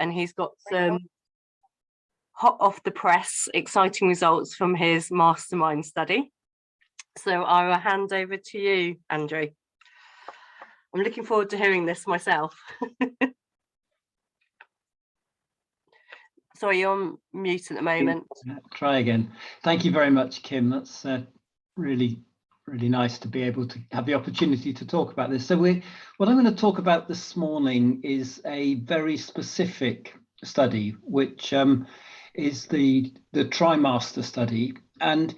and he's got some hot off the press, exciting results from his mastermind study. So I will hand over to you, Andrew. I'm looking forward to hearing this myself. Sorry, you're on mute at the moment. Try again. Thank you very much, Kim. That's really nice to be able to have the opportunity to talk about this. So what I'm going to talk about this morning is a very specific study, which is the TriMaster study. And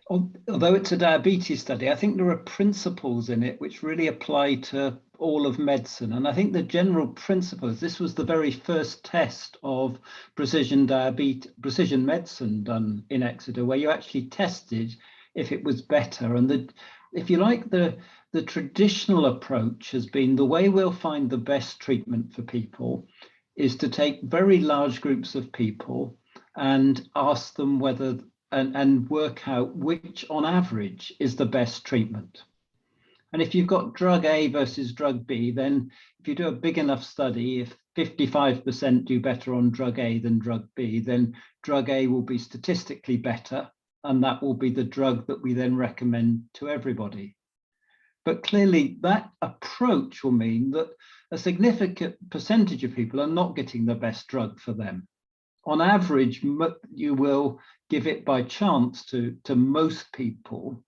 although it's a diabetes study, I think there are principles in it which really apply to all of medicine. And I think the general principle is this was the very first test of precision medicine done in Exeter, where you actually tested if it was better. And if you like, the traditional approach has been the way we'll find the best treatment for people is to take very large groups of people and ask them whether and work out which on average is the best treatment. And if you've got drug A versus drug B, then if you do a big enough study, if 55% do better on drug A than drug B, then drug A will be statistically better, and that will be the drug that we then recommend to everybody. But clearly that approach will mean that a significant percentage of people are not getting the best drug for them. On average, you will give it by chance to most people,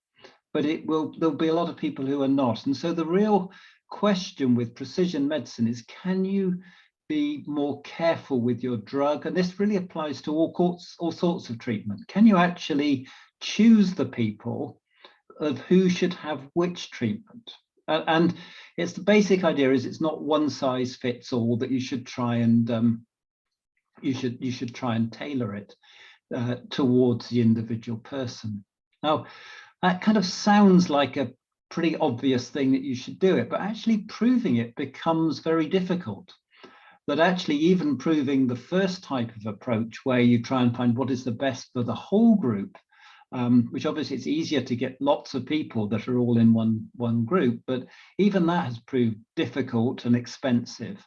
but there'll be a lot of people who are not. And so the real question with precision medicine is, can you be more careful with your drug? And this really applies to all sorts of treatment. Can you actually choose the people of who should have which treatment? And it's the basic idea is it's not one size fits all, that you should try and you should try and tailor it towards the individual person. Now, that kind of sounds like a pretty obvious thing that you should do it, but actually proving it becomes very difficult. That actually even proving the first type of approach where you try and find what is the best for the whole group, which obviously it's easier to get lots of people that are all in one group, but even that has proved difficult and expensive.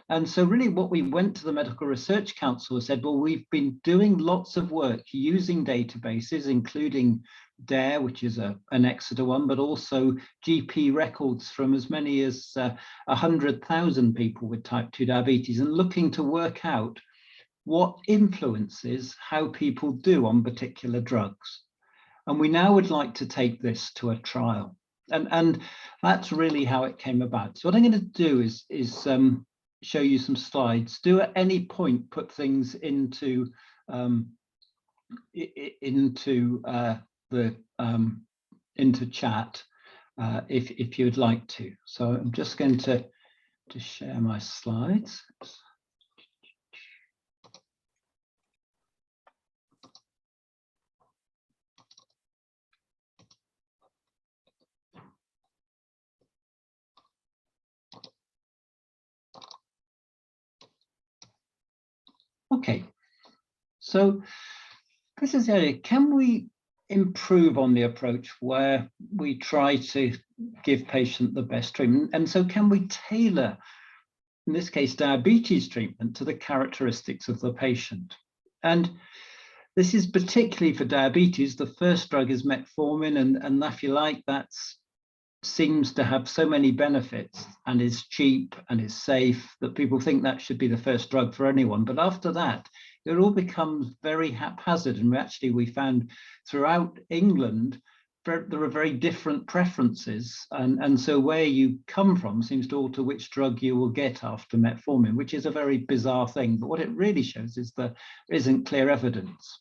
And so really what we went to the Medical Research Council and said, well, we've been doing lots of work using databases, including DARE, which is an Exeter one, but also GP records from as many as 100,000 people with type 2 diabetes, and looking to work out what influences how people do on particular drugs. And we now would like to take this to a trial. And that's really how it came about. So what I'm going to do is show you some slides. Do at any point put things into chat if you'd like to. So I'm just going to share my slides. Okay, so this is the idea. Can we improve on the approach where we try to give patient the best treatment? And so can we tailor, in this case, diabetes treatment to the characteristics of the patient? And this is particularly for diabetes. The first drug is metformin, and if you like, that seems to have so many benefits and is cheap and is safe that people think that should be the first drug for anyone. But after that, it all becomes very haphazard. And we found throughout England, there are very different preferences. And so where you come from seems to alter which drug you will get after metformin, which is a very bizarre thing. But what it really shows is that there isn't clear evidence.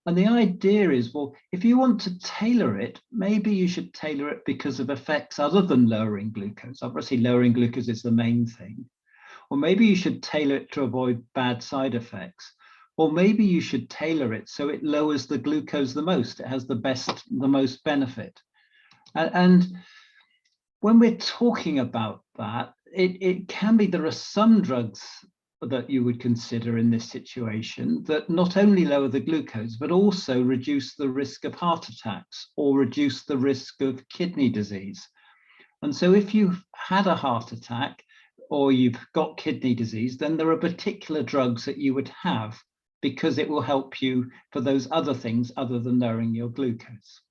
And the idea is, well, if you want to tailor it, maybe you should tailor it because of effects other than lowering glucose. Obviously, lowering glucose is the main thing. Or maybe you should tailor it to avoid bad side effects. Or maybe you should tailor it so it lowers the glucose the most. It has the most benefit. And when we're talking about that, it can be there are some drugs that you would consider in this situation that not only lower the glucose, but also reduce the risk of heart attacks or reduce the risk of kidney disease. And so if you've had a heart attack, or you've got kidney disease, then there are particular drugs that you would have because it will help you for those other things other than lowering your glucose.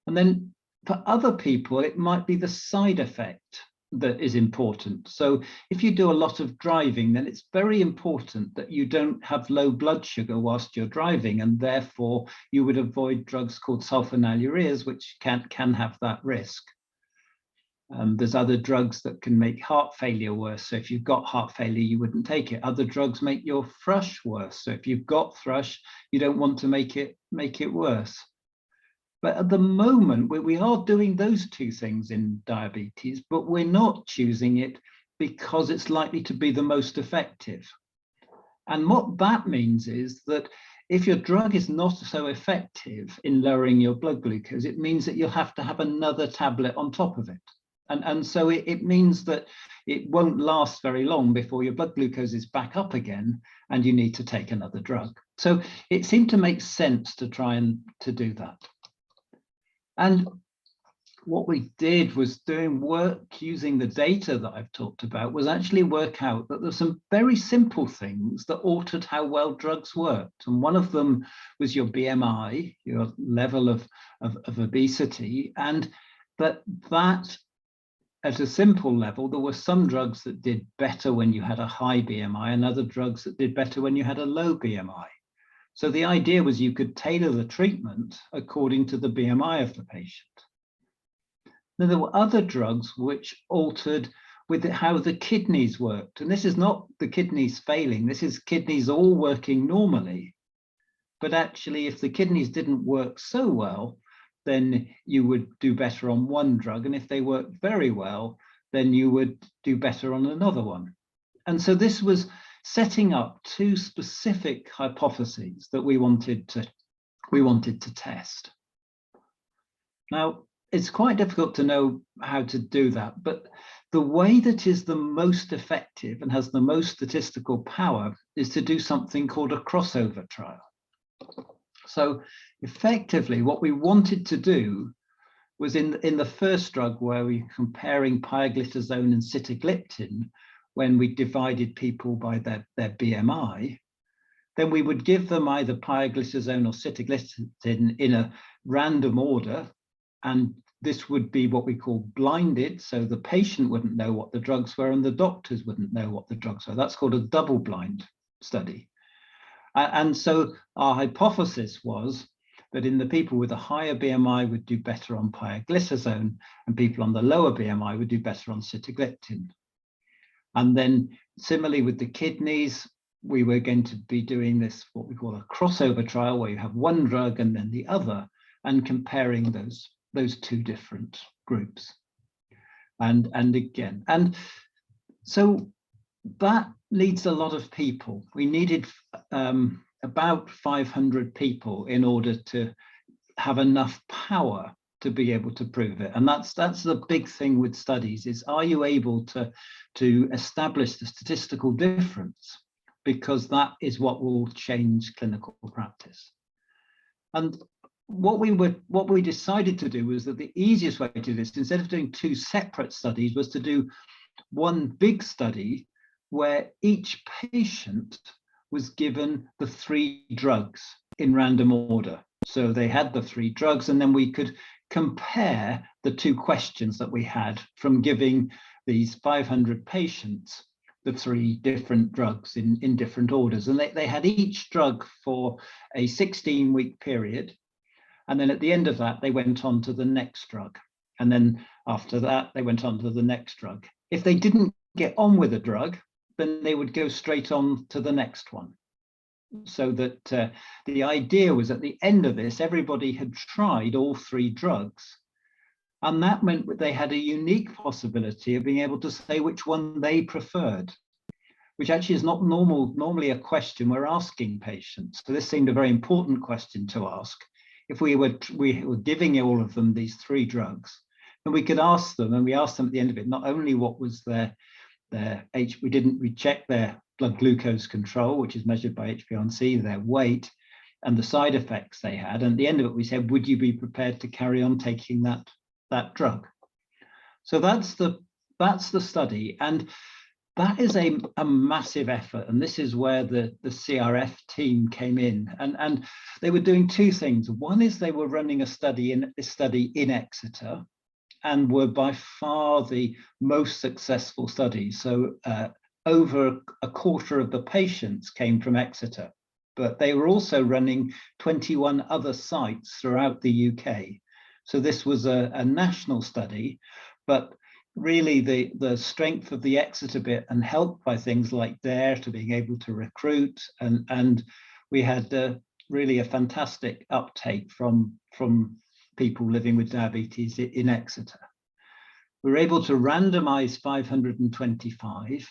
And then for other people, it might be the side effect that is important. So if you do a lot of driving, then it's very important that you don't have low blood sugar whilst you're driving, and therefore you would avoid drugs called sulfonylureas, which can have that risk. There's other drugs that can make heart failure worse. So if you've got heart failure, you wouldn't take it. Other drugs make your thrush worse. So if you've got thrush, you don't want to make it worse. But at the moment, we are doing those two things in diabetes, but we're not choosing it because it's likely to be the most effective. And what that means is that if your drug is not so effective in lowering your blood glucose, it means that you'll have to have another tablet on top of it. And so it means that it won't last very long before your blood glucose is back up again and you need to take another drug. So it seemed to make sense to try and to do that. And what we did was doing work using the data that I've talked about was actually work out that there's some very simple things that altered how well drugs worked. And one of them was your BMI, your level of obesity, and that at a simple level, there were some drugs that did better when you had a high BMI and other drugs that did better when you had a low BMI. So the idea was you could tailor the treatment according to the BMI of the patient. Now, there were other drugs which altered with how the kidneys worked. And this is not the kidneys failing, this is kidneys all working normally. But actually, if the kidneys didn't work so well, then you would do better on one drug. And if they worked very well, then you would do better on another one. And so this was setting up two specific hypotheses that we wanted to test. Now, it's quite difficult to know how to do that, but the way that is the most effective and has the most statistical power is to do something called a crossover trial. So effectively, what we wanted to do was in the first drug where we were comparing pioglitazone and sitagliptin, when we divided people by their BMI, then we would give them either pioglitazone or sitagliptin in a random order. And this would be what we call blinded. So the patient wouldn't know what the drugs were and the doctors wouldn't know what the drugs were. That's called a double blind study. And so our hypothesis was that in the people with a higher BMI would do better on pioglitazone and people on the lower BMI would do better on sitagliptin. And then similarly with the kidneys, we were going to be doing this, what we call a crossover trial, where you have one drug and then the other, and comparing those two different groups. And again, and so that needs a lot of people. We needed about 500 people in order to have enough power to be able to prove it. And that's the big thing with studies is, are you able to establish the statistical difference? Because that is what will change clinical practice. And what we decided to do was that the easiest way to do this, instead of doing two separate studies, was to do one big study where each patient was given the 3 drugs in random order. So they had the 3 drugs, and then we could compare the 2 questions that we had from giving these 500 patients the 3 different drugs in different orders. And they had each drug for a 16-week period. And then at the end of that, they went on to the next drug. And then after that, they went on to the next drug. If they didn't get on with a drug, then they would go straight on to the next one. So that the idea was at the end of this, everybody had tried all 3 drugs. And that meant that they had a unique possibility of being able to say which one they preferred, which actually is not normally a question we're asking patients. So this seemed a very important question to ask. If we were giving all of them these 3 drugs, and we could ask them, and we asked them at the end of it, not only what was we checked their blood glucose control, which is measured by HbA1c, their weight, and the side effects they had. And at the end of it, we said, would you be prepared to carry on taking that drug? So that's the that's the study. And that is a massive effort. And this is where the CRF team came in. And they were doing two things. One is they were running a study in Exeter, and were by far the most successful study. So over a quarter of the patients came from Exeter, but they were also running 21 other sites throughout the UK. So this was a national study, but really the strength of the Exeter bit, and helped by things like DARE to being able to recruit, and we had really a fantastic uptake from people living with diabetes in Exeter. We were able to randomize 525,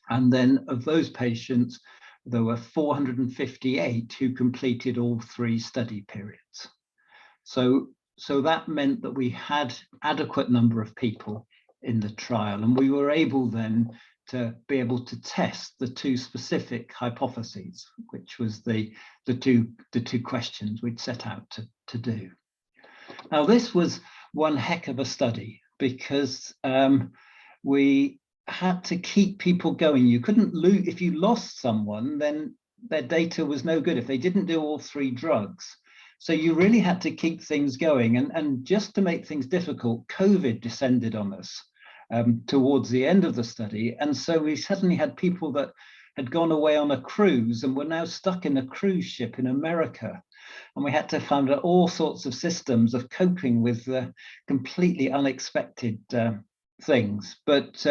and then of those patients, there were 458 who completed all 3 study periods. So that meant that we had adequate number of people in the trial, and we were able then to be able to test the 2 specific hypotheses, which was the two questions we'd set out to do. Now, this was one heck of a study, because we had to keep people going. You couldn't lose. If you lost someone, then their data was no good if they didn't do all 3 drugs. So you really had to keep things going. And just to make things difficult, COVID descended on us towards the end of the study. And so we suddenly had people that had gone away on a cruise and were now stuck in a cruise ship in America. And we had to find out all sorts of systems of coping with completely unexpected things. But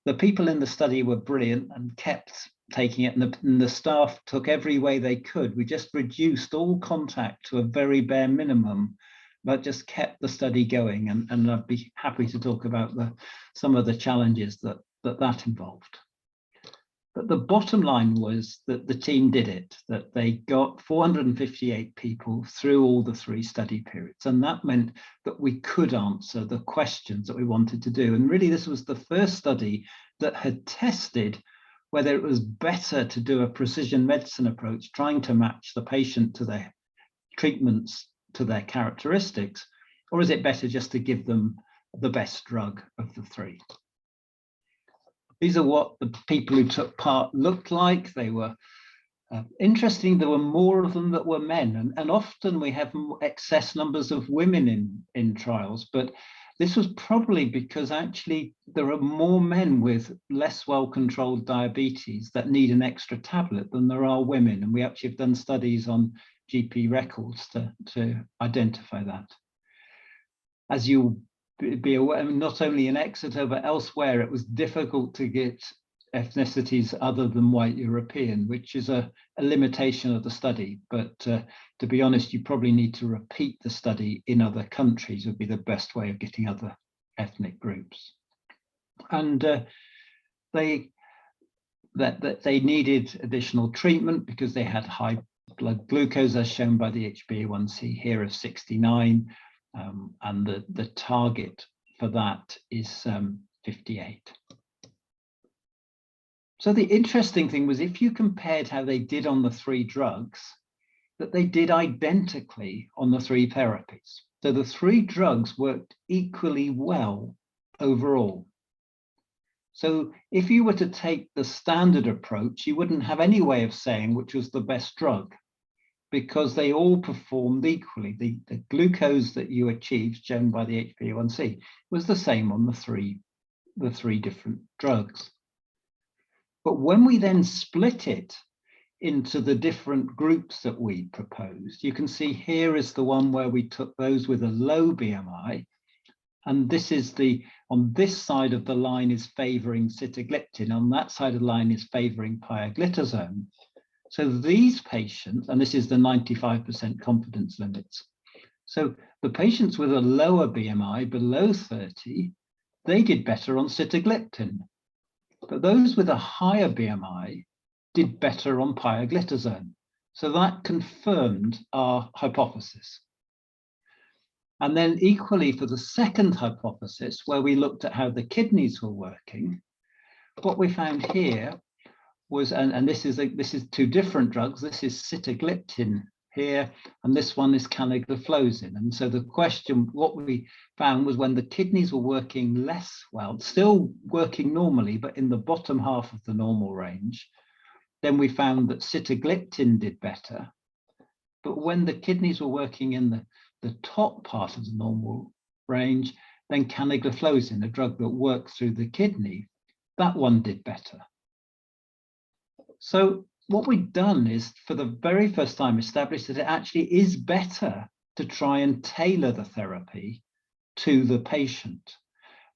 the people in the study were brilliant and kept taking it, and the staff took every way they could. We just reduced all contact to a very bare minimum, but just kept the study going. And I'd be happy to talk about some of the challenges that involved. But the bottom line was that the team did it, that they got 458 people through all the 3 study periods. And that meant that we could answer the questions that we wanted to do. And really, this was the first study that had tested whether it was better to do a precision medicine approach, trying to match the patient to their treatments, to their characteristics, or is it better just to give them the best drug of the 3? These are what the people who took part looked like. They were interesting. There were more of them that were men, and often we have excess numbers of women in trials, but this was probably because actually there are more men with less well-controlled diabetes that need an extra tablet than there are women. And we actually have done studies on GP records to identify that. As you'll be aware, not only in Exeter, but elsewhere, it was difficult to get ethnicities other than white European, which is a limitation of the study. But to be honest, you probably need to repeat the study in other countries would be the best way of getting other ethnic groups. And they needed additional treatment because they had high blood glucose, as shown by the HbA1c here of 69, and the target for that is 58. So the interesting thing was, if you compared how they did on the 3 drugs, that they did identically on the 3 therapies. So the 3 drugs worked equally well overall. So if you were to take the standard approach, you wouldn't have any way of saying which was the best drug, because they all performed equally. The glucose that you achieved, shown by the HbA1c, was the same on the three different drugs. But when we then split it into the different groups that we proposed, you can see here is the one where we took those with a low BMI. And this is on this side of the line is favoring sitagliptin, on that side of the line is favoring pioglitazone. So these patients, and this is the 95% confidence limits. So the patients with a lower BMI, below 30, they did better on sitagliptin. But those with a higher BMI did better on pioglitazone. So that confirmed our hypothesis. And then equally for the second hypothesis, where we looked at how the kidneys were working, what we found here was, and this is 2 different drugs. This is sitagliptin here, and this one is canagliflozin. And so the question, what we found was when the kidneys were working less well, still working normally, but in the bottom half of the normal range, then we found that sitagliptin did better. But when the kidneys were working in the top part of the normal range, then canagliflozin, a drug that works through the kidney, that one did better. So what we've done is, for the very first time, established that it actually is better to try and tailor the therapy to the patient,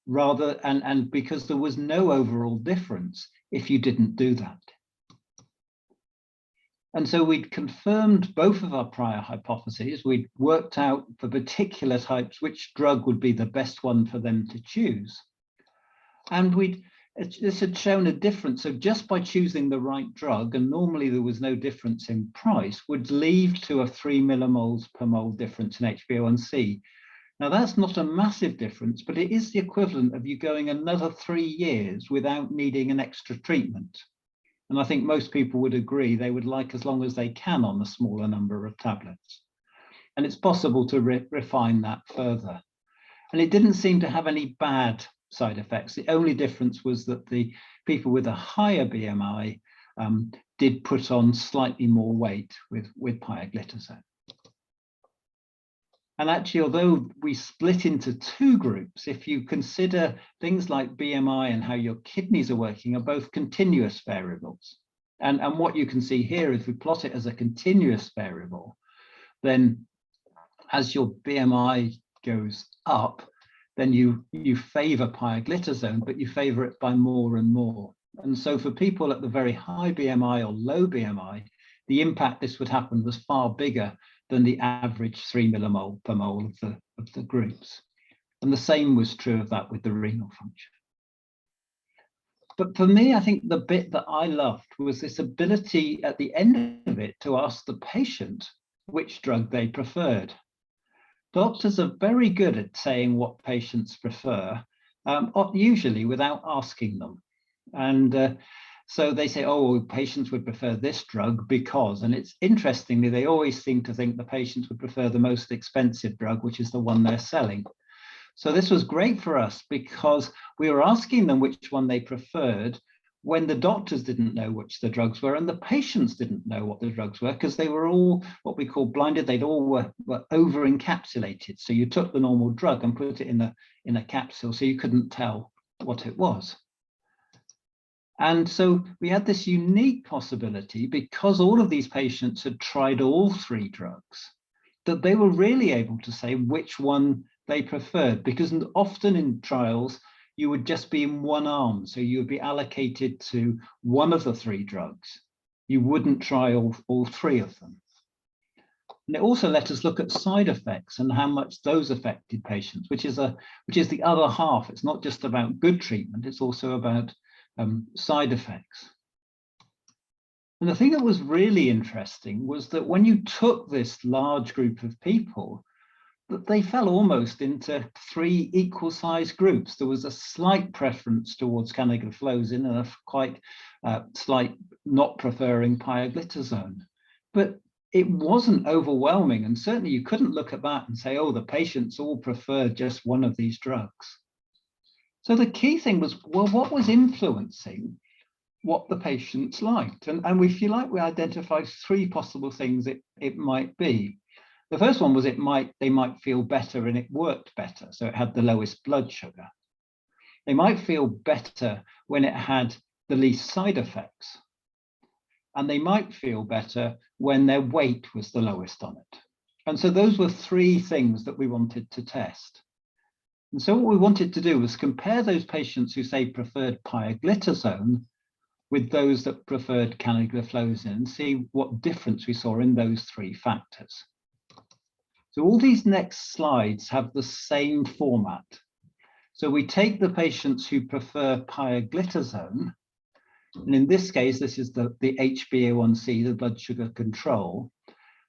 rather, and because there was no overall difference if you didn't do that. And so we'd confirmed both of our prior hypotheses. We'd worked out for particular types which drug would be the best one for them to choose. And this had shown a difference. So just by choosing the right drug, and normally there was no difference in price, would lead to a 3 millimoles per mole difference in HbA1c. Now that's not a massive difference, but it is the equivalent of you going another 3 years without needing an extra treatment. And I think most people would agree they would like as long as they can on a smaller number of tablets. And it's possible to refine that further. And it didn't seem to have any bad side effects. The only difference was that the people with a higher BMI did put on slightly more weight with pioglitazone. And actually, although we split into 2 groups, if you consider things like BMI and how your kidneys are working are both continuous variables. And what you can see here, if we plot it as a continuous variable, then as your BMI goes up, then you favor pioglitazone, but you favor it by more and more. And so for people at the very high BMI or low BMI, the impact this would happen was far bigger than the average 3 millimole per mole of the groups. And the same was true of that with the renal function. But for me, I think the bit that I loved was this ability at the end of it to ask the patient which drug they preferred. Doctors are very good at saying what patients prefer, usually without asking them. And so they say, oh, patients would prefer this drug because, and it's interestingly, they always seem to think the patients would prefer the most expensive drug, which is the one they're selling. So this was great for us because we were asking them which one they preferred when the doctors didn't know which the drugs were and the patients didn't know what the drugs were because they were all what we call blinded. They'd all were over encapsulated. So you took the normal drug and put it in a capsule so you couldn't tell what it was. And so we had this unique possibility because all of these patients had tried all 3 drugs, that they were really able to say which one they preferred, because often in trials, you would just be in one arm. So you would be allocated to one of the 3 drugs. You wouldn't try all 3 of them. And it also let us look at side effects and how much those affected patients, which is the other half. It's not just about good treatment, it's also about side effects. And the thing that was really interesting was that when you took this large group of people, that they fell almost into 3 equal-sized groups. There was a slight preference towards canagliflozin and a quite slight not preferring pioglitazone. But it wasn't overwhelming, and certainly you couldn't look at that and say, oh, the patients all preferred just one of these drugs. So the key thing was, well, what was influencing what the patients liked? And if you like, we identified 3 possible things it might be. The first one was they might feel better and it worked better, so it had the lowest blood sugar. They might feel better when it had the least side effects. And they might feel better when their weight was the lowest on it. And so those were 3 things that we wanted to test. And so what we wanted to do was compare those patients who say preferred pioglitazone with those that preferred canagliflozin and see what difference we saw in those 3 factors. So all these next slides have the same format. So we take the patients who prefer pioglitazone, and in this case, this is the HbA1c, the blood sugar control.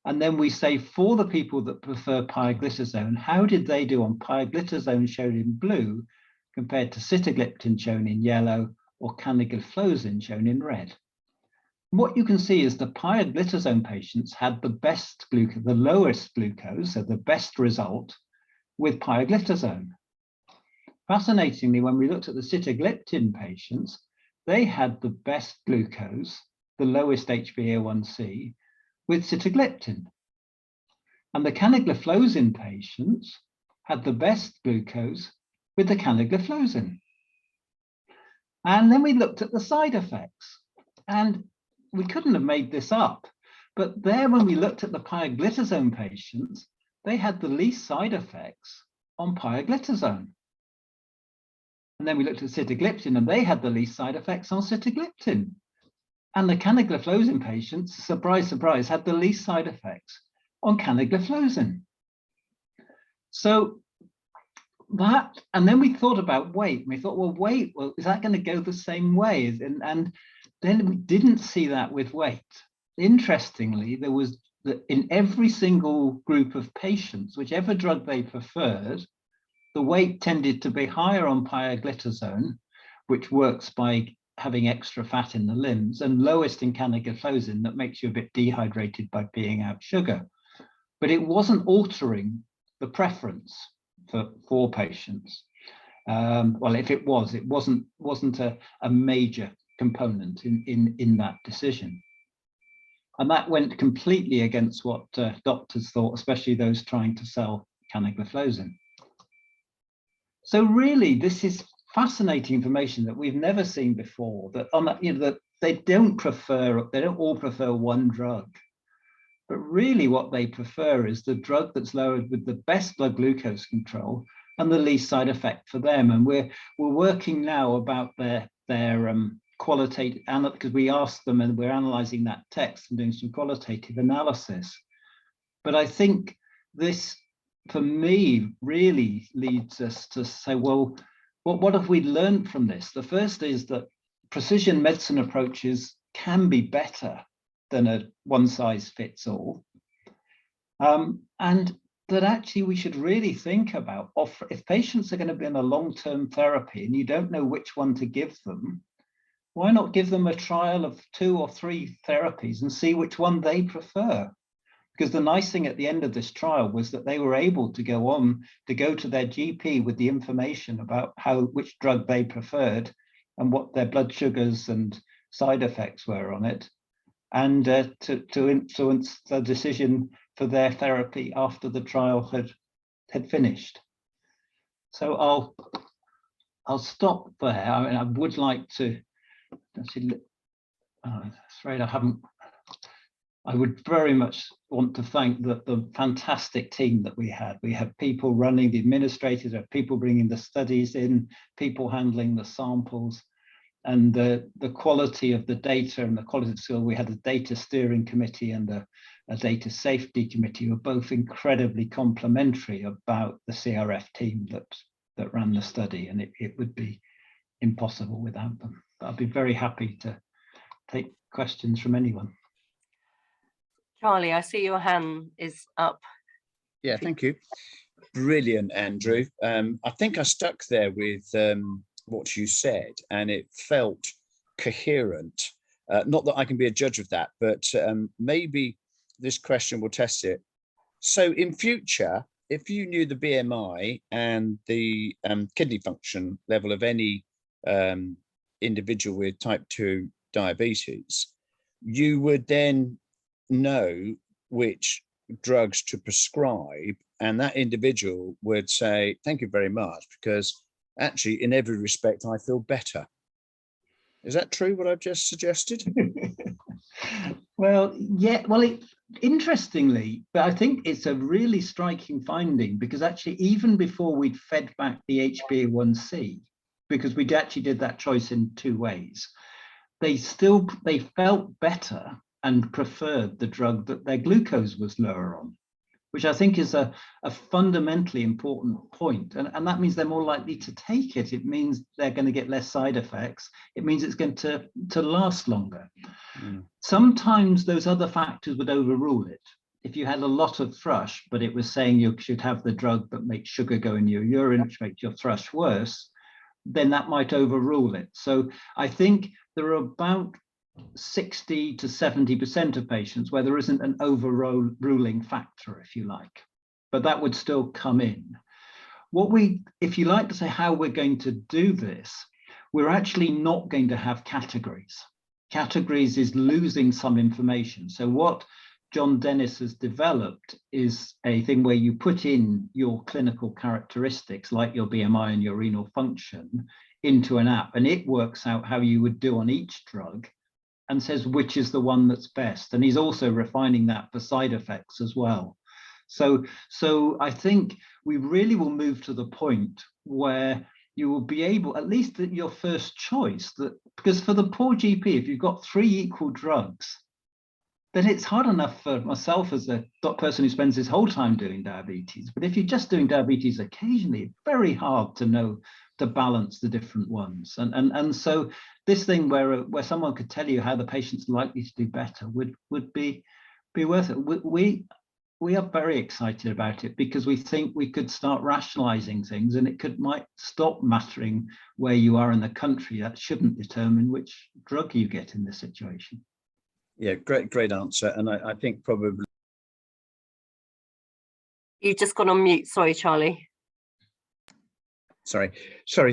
And then we say for the people that prefer pioglitazone, how did they do on pioglitazone shown in blue compared to sitagliptin shown in yellow or canagliflozin shown in red? what you can see is the pioglitazone patients had the best glucose, the lowest glucose, so the best result with pioglitazone. Fascinatingly, when we looked at the sitagliptin patients, they had the best glucose, the lowest HbA1c with sitagliptin. And the canagliflozin patients had the best glucose with the canagliflozin. And then we looked at the side effects, and we couldn't have made this up. But there, when we looked at the pioglitazone patients, they had the least side effects on pioglitazone. And then we looked at sitagliptin, and they had the least side effects on sitagliptin. And the canagliflozin patients, surprise, surprise, had the least side effects on canagliflozin. So that, and then we thought about weight. We thought, well, weight, well, is that going to go the same way? And then we didn't see that with weight. Interestingly, there was, in every single group of patients, whichever drug they preferred, the weight tended to be higher on pioglitazone, which works by having extra fat in the limbs, and lowest in canagliflozin, that makes you a bit dehydrated by peeing out sugar. But it wasn't altering the preference for patients. Well, if it was, it wasn't a major component in that decision. And that went completely against what doctors thought, especially those trying to sell canagliflozin. So really, this is fascinating information that we've never seen before, that on that, that they don't all prefer one drug. But really what they prefer is the drug that's lowered with the best blood glucose control and the least side effect for them. And we're working now about their qualitative, because we asked them and we're analyzing that text and doing some qualitative analysis. But I think this, for me, really leads us to say, well, what have we learned from this? The first is that precision medicine approaches can be better than a one-size-fits-all. And that actually we should really think about, if patients are going to be in a long-term therapy and you don't know which one to give them, why not give them a trial of 2 or 3 therapies and see which one they prefer? Because the nice thing at the end of this trial was that they were able to go on to go to their GP with the information about which drug they preferred and what their blood sugars and side effects were on it, and to influence the decision for their therapy after the trial had finished. So I'll stop there. I mean, I would like to actually, I'm afraid I haven't. I would very much want to thank the fantastic team that we had. We had people running the administrators, people bringing the studies in, people handling the samples, and the quality of the data and the quality of skill. We had a data steering committee and a data safety committee who were both incredibly complimentary about the CRF team that ran the study, and it would be impossible without them. But I'd be very happy to take questions from anyone. Charlie, I see your hand is up. Yeah, thank you. Brilliant, Andrew. I think I stuck there with what you said, and it felt coherent. Not that I can be a judge of that, but maybe this question will test it. So in future, if you knew the BMI and the kidney function level of any individual with type 2 diabetes, you would then know which drugs to prescribe, and that individual would say, thank you very much, because actually in every respect I feel better. Is that true, what I've just suggested? Well, yeah, well, interestingly, but I think it's a really striking finding, because actually even before we'd fed back the HbA1c, because we actually did that choice in 2 ways, they felt better and preferred the drug that their glucose was lower on, which I think is a fundamentally important point. And that means they're more likely to take it. It means they're going to get less side effects. It means it's going to last longer. Mm. Sometimes those other factors would overrule it. If you had a lot of thrush, but it was saying you should have the drug that makes sugar go in your urine, which makes your thrush worse, then that might overrule it. So I think there are about 60 to 70% of patients where there isn't an overruling factor, if you like, but that would still come in. What we, if you like to say how we're going to do this, we're actually not going to have categories. Categories is losing some information. So what John Dennis has developed is a thing where you put in your clinical characteristics, like your BMI and your renal function, into an app, and it works out how you would do on each drug and says which is the one that's best. And he's also refining that for side effects as well. So I think we really will move to the point where you will be able, at least at your first choice, that because for the poor GP, if you've got 3 equal drugs, then it's hard enough for myself as a person who spends his whole time doing diabetes. But if you're just doing diabetes occasionally, it's very hard to know to balance the different ones. And so this thing where someone could tell you how the patient's likely to do better would be worth it. We are very excited about it because we think we could start rationalizing things, and it might stop mattering where you are in the country. That shouldn't determine which drug you get in this situation. Yeah, great answer. And I think probably You've just gone on mute. Sorry, Charlie. Sorry.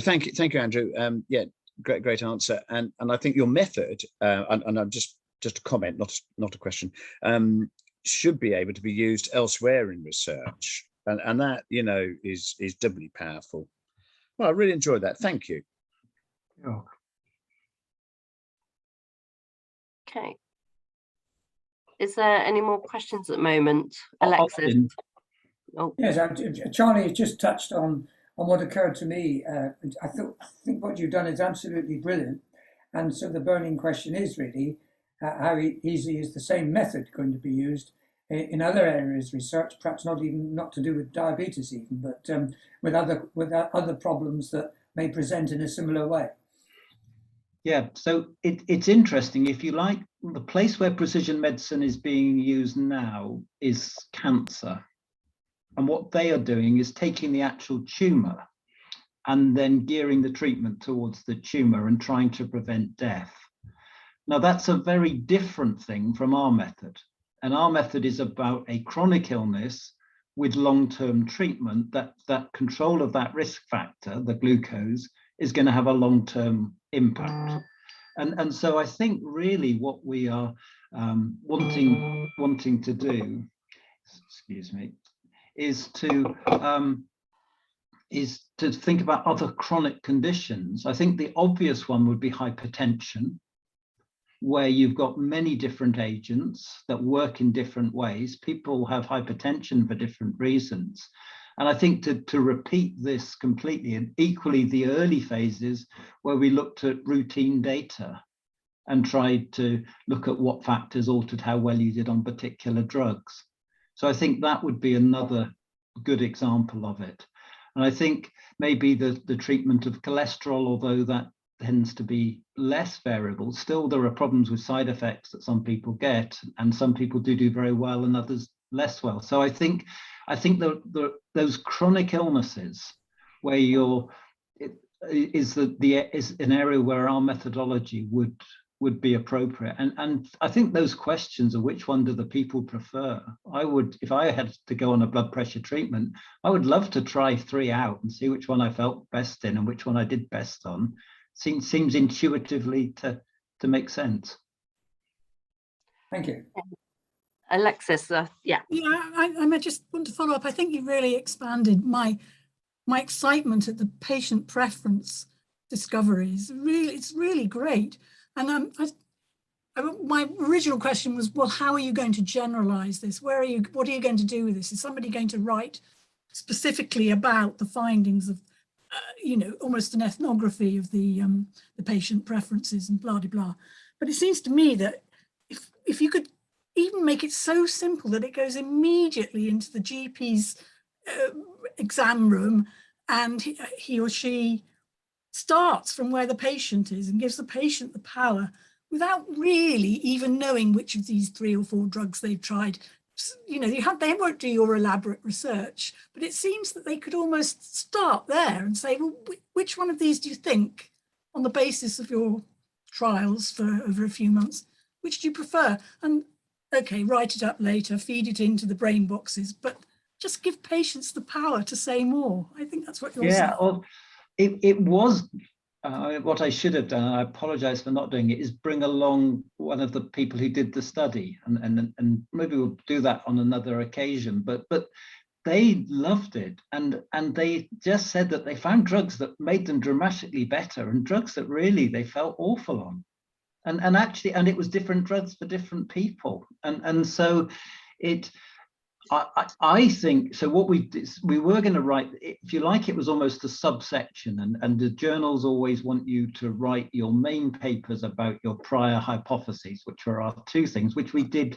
Thank you, Andrew. Yeah, great answer. And I think your method, and I'm just a comment, not a question, should be able to be used elsewhere in research, and that, you know, is doubly powerful. Well, I really enjoyed that. Thank you. Oh. Okay. Is there any more questions at the moment, Alexis? Oh. Yes, Charlie just touched on what occurred to me. I think what you've done is absolutely brilliant. And so the burning question is really, how easy is the same method going to be used in other areas of research, perhaps not to do with diabetes even, but with other problems that may present in a similar way? Yeah, so it's interesting. If you like, the place where precision medicine is being used now is cancer. And what they are doing is taking the actual tumor and then gearing the treatment towards the tumor and trying to prevent death. Now, that's a very different thing from our method. And our method is about a chronic illness with long-term treatment, that control of that risk factor, the glucose, is going to have a long-term impact. And so I think really what we are wanting to do, excuse me, is to think about other chronic conditions. I think the obvious one would be hypertension, where you've got many different agents that work in different ways. People have hypertension for different reasons. And I think to repeat this completely, and equally the early phases where we looked at routine data and tried to look at what factors altered how well you did on particular drugs. So I think that would be another good example of it. And I think maybe the treatment of cholesterol, although that tends to be less variable, still there are problems with side effects that some people get, and some people do very well and others less well. So I think those chronic illnesses where is an area where our methodology would be appropriate. And I think those questions of which one do the people prefer, if I had to go on a blood pressure treatment, I would love to try 3 out and see which one I felt best in and which one I did best on. Seems intuitively to make sense. Thank you. Alexis, yeah. Yeah, I just want to follow up. I think you really expanded my excitement at the patient preference discoveries. It's really great. And my original question was, well, how are you going to generalize this? What are you going to do with this? Is somebody going to write specifically about the findings of, almost an ethnography of the patient preferences and blah, blah, blah. But it seems to me that if you could even make it so simple that it goes immediately into the GP's exam room, and he or she starts from where the patient is and gives the patient the power without really even knowing which of these 3 or 4 drugs they've tried. They won't do your elaborate research, but it seems that they could almost start there and say, well, which one of these do you think, on the basis of your trials for over a few months. Which do you prefer? And okay, write it up later, feed it into the brain boxes, but just give patients the power to say more. I think that's what you're saying. Well, it was what I should have done, and I apologize for not doing it, is bring along one of the people who did the study, and maybe we'll do that on another occasion. But they loved it, and they just said that they found drugs that made them dramatically better, and drugs that really they felt awful on, and actually, and it was different drugs for different people, and so it. I think so. What we did, we were going to write, if you like, it was almost a subsection, and the journals always want you to write your main papers about your prior hypotheses, which are our two things, which we did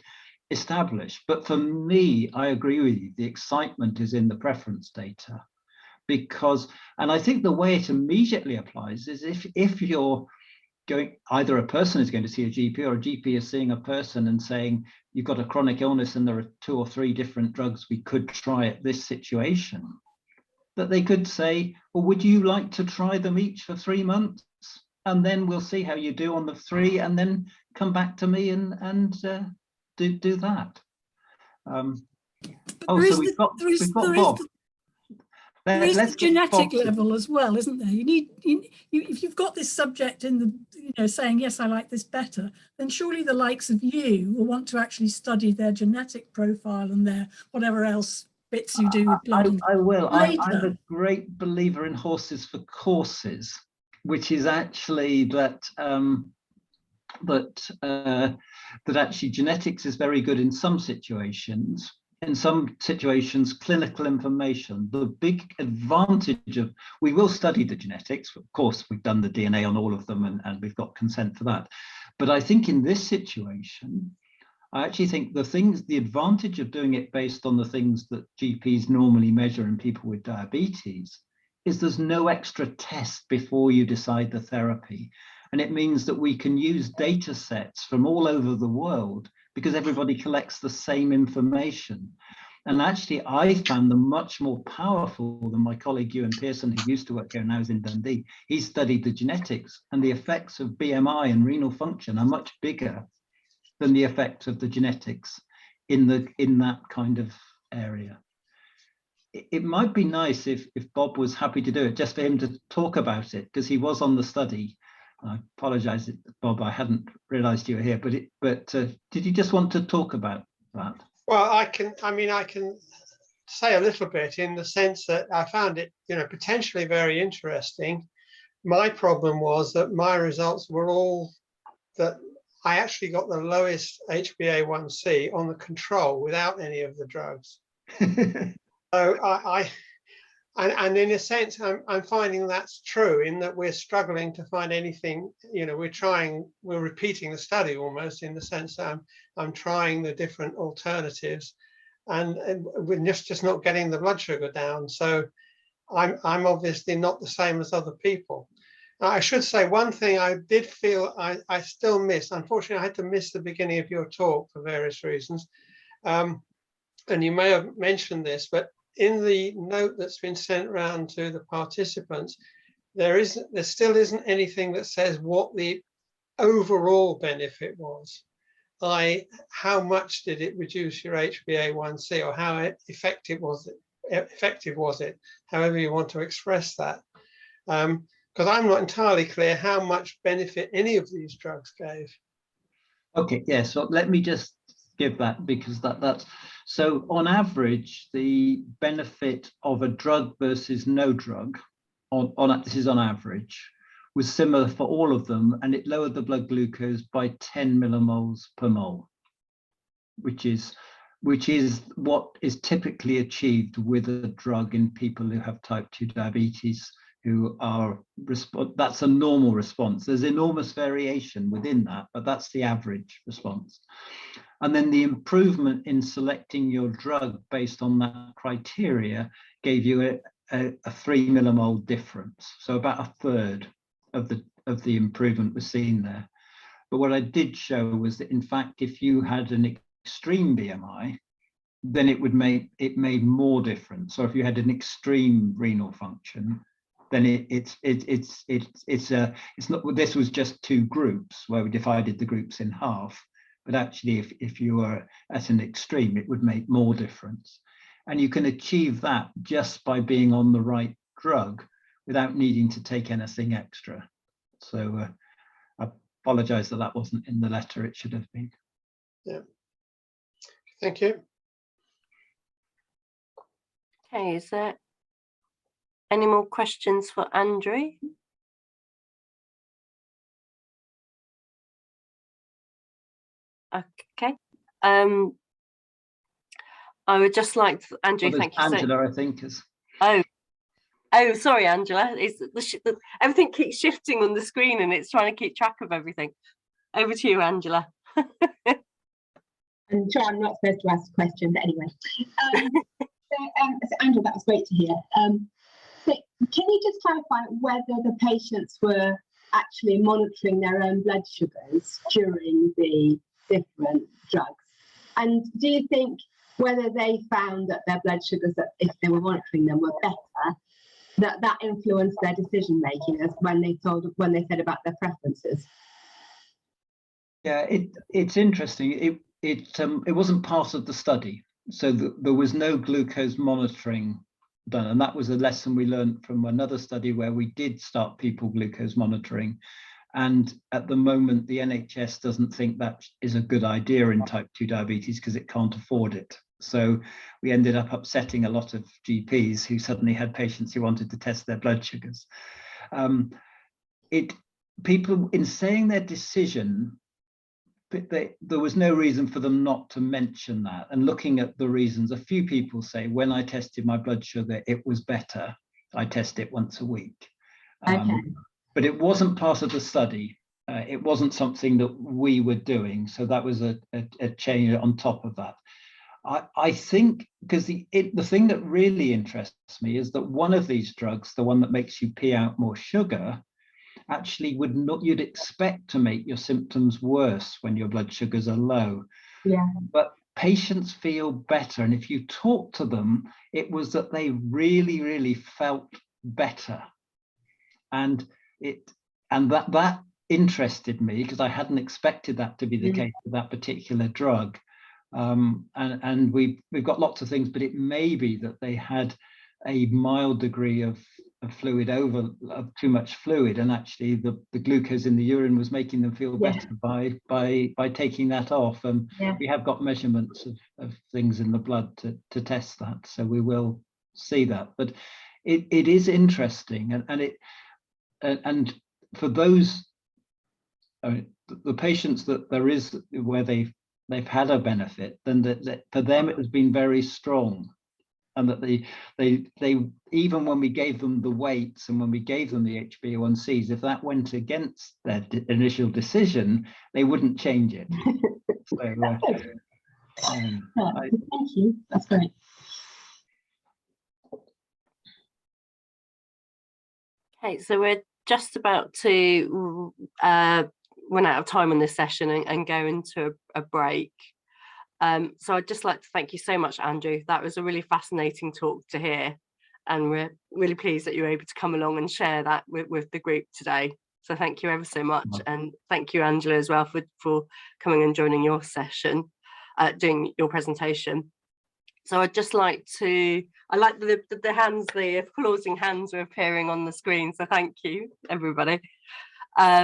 establish. But for me, I agree with you. The excitement is in the preference data, because, and I think the way it immediately applies is if you're going, either a person is going to see a GP or a GP is seeing a person and saying, you've got a chronic illness and there are 2 or 3 different drugs we could try at this situation, that they could say, well, would you like to try them each for 3 months? And then we'll see how you do on the 3, and then come back to me and do that. So we've got Bob. There is the genetic level as well, isn't there? You need, if you've got this subject in the, saying, yes, I like this better, then surely the likes of you will want to actually study their genetic profile and their whatever else bits you do with blood. I will. I'm a great believer in horses for courses, which is actually that actually genetics is very good in some situations. In some situations, clinical information, the big advantage of, we will study the genetics, of course, we've done the DNA on all of them and we've got consent for that. But I think in this situation, I actually think the advantage of doing it based on the things that GPs normally measure in people with diabetes is there's no extra test before you decide the therapy. And it means that we can use data sets from all over the world because everybody collects the same information. And actually, I found them much more powerful than my colleague Ewan Pearson, who used to work here and now is in Dundee. He studied the genetics, and the effects of BMI and renal function are much bigger than the effect of the genetics in that kind of area. It might be nice if Bob was happy to do it, just for him to talk about it, because he was on the study. I apologize, Bob, I hadn't realized you were here, but did you just want to talk about that? Well, I can say a little bit in the sense that I found it, potentially very interesting. My problem was that my results were all that I actually got the lowest HbA1c on the control without any of the drugs. So and in a sense, I'm finding that's true in that we're struggling to find anything, we're repeating the study almost in the sense that I'm trying the different alternatives and we're just not getting the blood sugar down. So I'm obviously not the same as other people. Now, I should say one thing I did feel I still missed. Unfortunately, I had to miss the beginning of your talk for various reasons. And you may have mentioned this, but in the note that's been sent around to the participants, there still isn't anything that says what the overall benefit was. How much did it reduce your HbA1c, or how effective was it? However you want to express that. Because I'm not entirely clear how much benefit any of these drugs gave. Okay, yeah, so let me just give that, because that's so on average the benefit of a drug versus no drug this is on average was similar for all of them, and it lowered the blood glucose by 10 millimoles per mole, which is what is typically achieved with a drug in people who have type 2 diabetes, who are that's a normal response. There's enormous variation within that, but that's the average response. And then the improvement in selecting your drug based on that criteria gave you a 3 millimole difference. So about a third of the improvement was seen there. But what I did show was that in fact, if you had an extreme BMI, then it made more difference. So if you had an extreme renal function, then it's not. This was just 2 groups where we divided the groups in half. But actually, if you were at an extreme, it would make more difference. And you can achieve that just by being on the right drug without needing to take anything extra. So I apologize that wasn't in the letter. It should have been. Yeah. Thank you. Okay, is there any more questions for Andrew? Okay. I would just like to, Andrew, thank you. Angela, I think is. Oh, sorry, Angela. Everything keeps shifting on the screen and it's trying to keep track of everything. Over to you, Angela. I'm sure I'm not supposed to ask a question, but anyway. So Andrew, that was great to hear. So can you just clarify whether the patients were actually monitoring their own blood sugars during the different drugs? And do you think whether they found that their blood sugars, that if they were monitoring them, were better, that influenced their decision making as when they said about their preferences? Yeah, it's interesting. It wasn't part of the study, so there was no glucose monitoring done, and that was a lesson we learned from another study where we did start people glucose monitoring. And at the moment, the NHS doesn't think that is a good idea in type 2 diabetes because it can't afford it. So we ended up upsetting a lot of GPs who suddenly had patients who wanted to test their blood sugars. People, in saying their decision, there was no reason for them not to mention that. And looking at the reasons, a few people say, when I tested my blood sugar, it was better. I test it once a week. Okay. But it wasn't part of the study. It wasn't something that we were doing. So that was a change on top of that. I think, because the thing that really interests me is that one of these drugs, the one that makes you pee out more sugar, actually you'd expect to make your symptoms worse when your blood sugars are low. Yeah. But patients feel better. And if you talk to them, it was that they really, really felt better. And that interested me because I hadn't expected that to be the case with that particular drug. And we've got lots of things, but it may be that they had a mild degree of fluid of too much fluid, and actually the glucose in the urine was making them feel better by taking that off. And we have got measurements of things in the blood to test that, so we will see that. But it is interesting, and for those the patients that there is where they've had a benefit, then that for them it has been very strong. And that they even when we gave them the weights and when we gave them the HbA1cs, if that went against their initial decision, they wouldn't change it. So, thank you. That's great. Okay, so we're just about to run out of time on this session and go into a break. So I'd just like to thank you so much, Andrew. That was a really fascinating talk to hear, and we're really pleased that you were able to come along and share that with the group today. So thank you ever so much, and thank you, Angela, as well for coming and joining your session, doing your presentation. So I'd just like to, I like the hands, the applauding hands are appearing on the screen. So thank you, everybody.